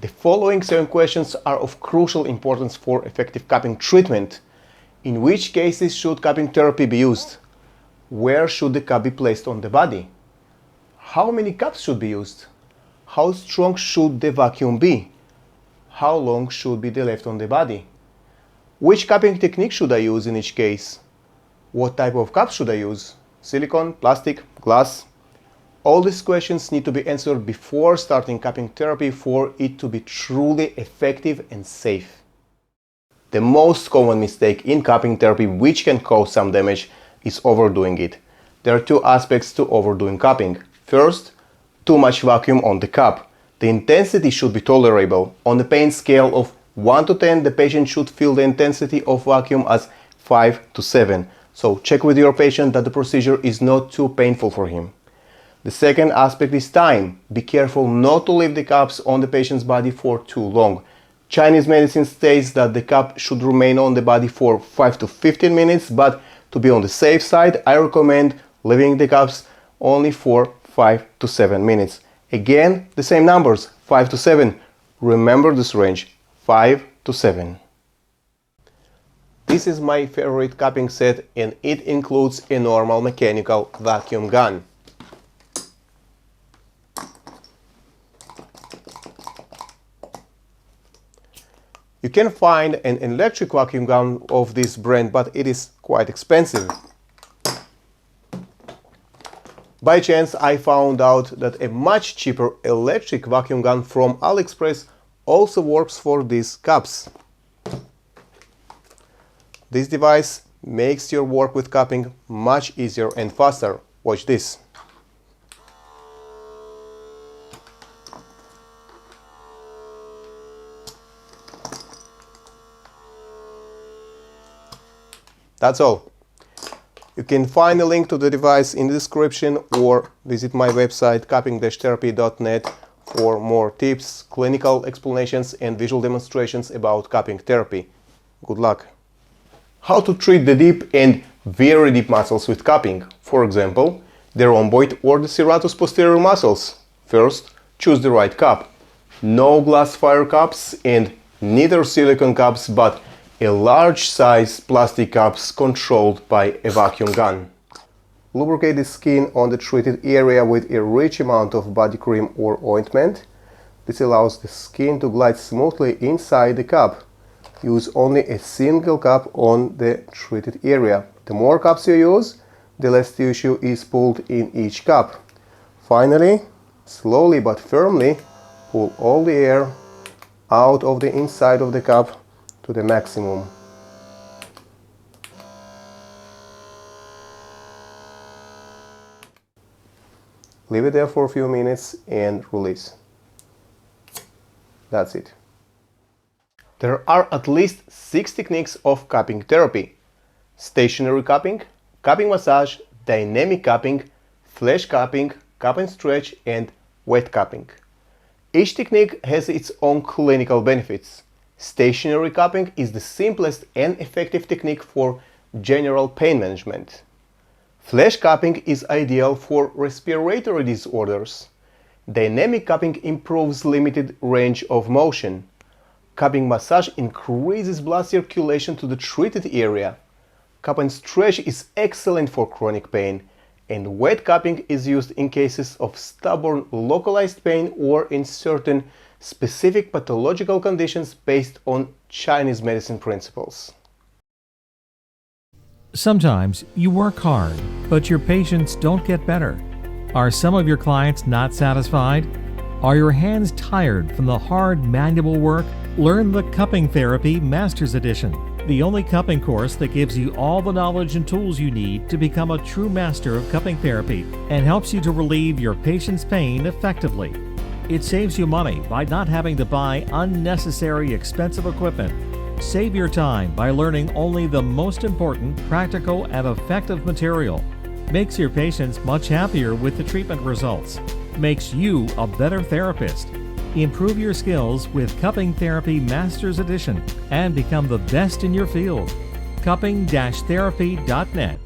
The following 7 questions are of crucial importance for effective cupping treatment. In which cases should cupping therapy be used? Where should the cup be placed on the body? How many cups should be used? How strong should the vacuum be? How long should be the left on the body? Which cupping technique should I use in each case? What type of cup should I use? Silicone, plastic, glass? All these questions need to be answered before starting cupping therapy for it to be truly effective and safe. The most common mistake in cupping therapy, which can cause some damage, is overdoing it. There are 2 aspects to overdoing cupping. First, too much vacuum on the cup. The intensity should be tolerable. On the pain scale of 1 to 10, the patient should feel the intensity of vacuum as 5 to 7. So check with your patient that the procedure is not too painful for him. The second aspect is time. Be careful not to leave the cups on the patient's body for too long. Chinese medicine states that the cup should remain on the body for 5 to 15 minutes, but to be on the safe side, I recommend leaving the cups only for 5 to 7 minutes. Again, the same numbers, 5 to 7. Remember this range, 5 to 7. This is my favorite cupping set, and it includes a normal mechanical vacuum gun. You can find an electric vacuum gun of this brand, but it is quite expensive. By chance, I found out that a much cheaper electric vacuum gun from AliExpress also works for these cups. This device makes your work with cupping much easier and faster. Watch this. That's all. You can find a link to the device in the description or visit my website cupping-therapy.net for more tips, clinical explanations and visual demonstrations about cupping therapy. Good luck! How to treat the deep and very deep muscles with cupping. For example, the rhomboid or the serratus posterior muscles. First, choose the right cup. No glass fire cups and neither silicone cups, but a large size plastic cups controlled by a vacuum gun. Lubricate the skin on the treated area with a rich amount of body cream or ointment. This allows the skin to glide smoothly inside the cup. Use only a single cup on the treated area. The more cups you use, the less tissue is pulled in each cup. Finally, slowly but firmly pull all the air out of the inside of the cup to the maximum. Leave it there for a few minutes and release. That's it. There are at least 6 techniques of cupping therapy: stationary cupping, cupping massage, dynamic cupping, flash cupping, cup and stretch, and wet cupping. Each technique has its own clinical benefits. Stationary cupping is the simplest and effective technique for general pain management. Flash cupping is ideal for respiratory disorders. Dynamic cupping improves limited range of motion. Cupping massage increases blood circulation to the treated area. Cup and stretch is excellent for chronic pain, and wet cupping is used in cases of stubborn localized pain or in certain specific pathological conditions based on Chinese medicine principles. Sometimes you work hard, but your patients don't get better. Are some of your clients not satisfied? Are your hands tired from the hard manual work? Learn the Cupping Therapy Master's Edition, the only cupping course that gives you all the knowledge and tools you need to become a true master of cupping therapy and helps you to relieve your patient's pain effectively. It saves you money by not having to buy unnecessary expensive equipment. Save your time by learning only the most important, practical, and effective material. Makes your patients much happier with the treatment results. Makes you a better therapist. Improve your skills with Cupping Therapy Master's Edition and become the best in your field. cupping-therapy.net